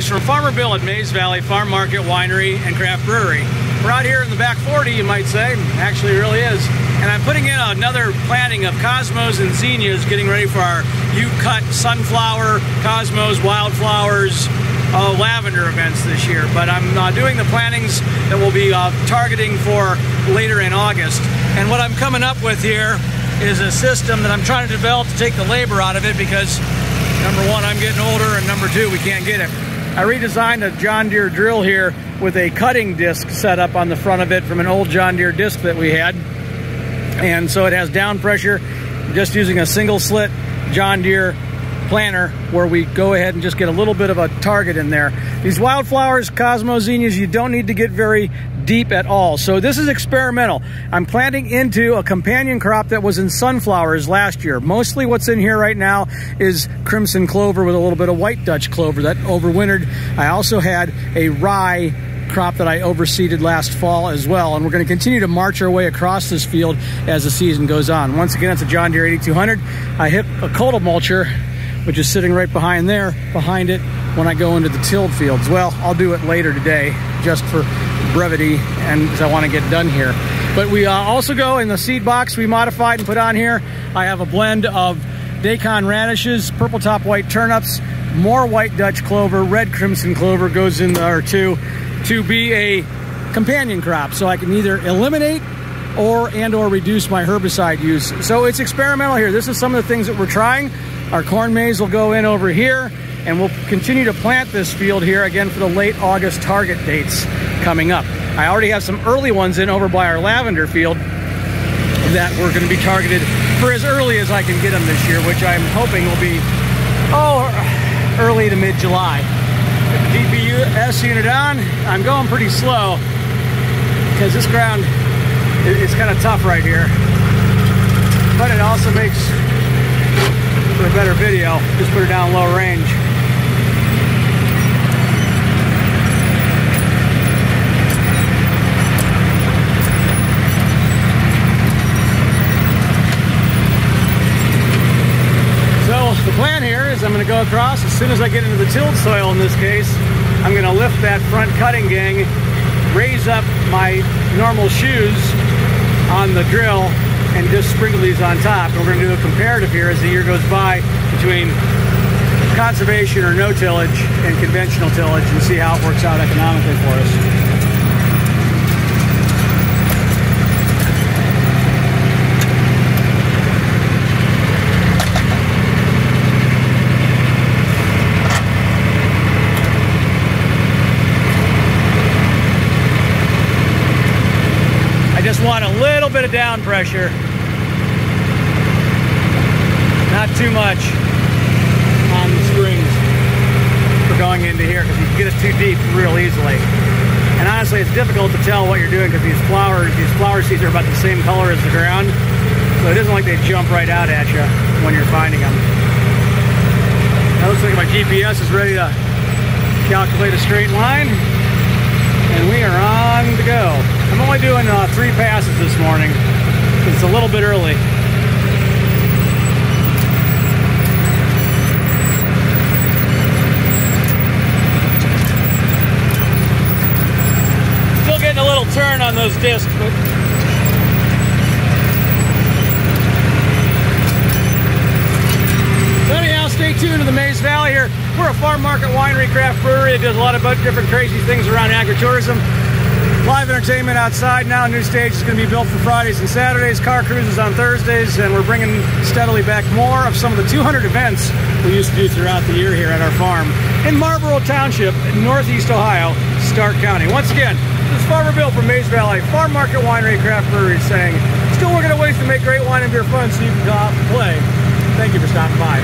Greetings from Farmer Bill at Mays Valley Farm Market Winery and Craft Brewery. We're out here in the back 40, you might say. Actually, it really is. And I'm putting in another planting of cosmos and zinnias, getting ready for our U-cut sunflower, cosmos, wildflowers, lavender events this year. But I'm doing the plantings that we'll be targeting for later in August. And what I'm coming up with here is a system that I'm trying to develop to take the labor out of it, because number one, I'm getting older, and number two, we can't get it. I redesigned a John Deere drill here with a cutting disc set up on the front of it from an old John Deere disc that we had. And so it has down pressure, just using a single slit John Deere planter, where we go ahead and just get a little bit of a target in there. These wildflowers, cosmos, zinnias, you don't need to get very deep at all. So this is experimental. I'm planting into a companion crop that was in sunflowers last year. Mostly what's in here right now is crimson clover with a little bit of white Dutch clover that overwintered. I also had a rye crop that I overseeded last fall as well, and we're going to continue to march our way across this field as the season goes on. Once again, it's a John Deere 8200. I hit a coda mulcher, which is sitting right behind it when I go into the tilled fields. Well, I'll do it later today just for brevity and because I want to get done here. But we also go in the seed box we modified and put on here. I have a blend of daikon radishes, purple top white turnips, more white Dutch clover, red crimson clover goes in there too, to be a companion crop, so I can either eliminate or reduce my herbicide use. So it's experimental here. This is some of the things that we're trying. Our corn maze will go in over here, and we'll continue to plant this field here again for the late August target dates coming up. I already have some early ones in over by our lavender field that we're going to be targeted for as early as I can get them this year, which I'm hoping will be early to mid-July. DPS unit on. I'm going pretty slow because this ground is kind of tough right here, but it also makes for a better video. Just put it down low range. So the plan here is I'm going to go across as soon as I get into the tilled soil. In this case, I'm going to lift that front cutting gang, raise up my normal shoes on the drill, and just sprinkle these on top. And we're going to do a comparative here as the year goes by between conservation or no tillage and conventional tillage, and see how it works out economically for us. Just want a little bit of down pressure, not too much on the springs for going into here, because you can get it too deep real easily. And honestly, it's difficult to tell what you're doing because these flower seeds are about the same color as the ground, so it isn't like they jump right out at you when you're finding them. Now, looks like my GPS is ready to calculate a straight line, and we are on to go. I'm only doing 3 passes this morning. It's a little bit early. Still getting a little turn on those discs, but so anyhow, stay tuned to the Mays Valley here. We're a farm market winery craft brewery that does a lot of different crazy things around agritourism. Live entertainment outside now. New stage is going to be built for Fridays and Saturdays. Car cruises on Thursdays, and we're bringing steadily back more of some of the 200 events we used to do throughout the year here at our farm in Marlboro Township, in Northeast Ohio, Stark County. Once again, this is Farmer Bill from Mays Valley Farm Market Winery and Craft Brewery saying, still working on ways to make great wine and beer fun so you can go out and play. Thank you for stopping by.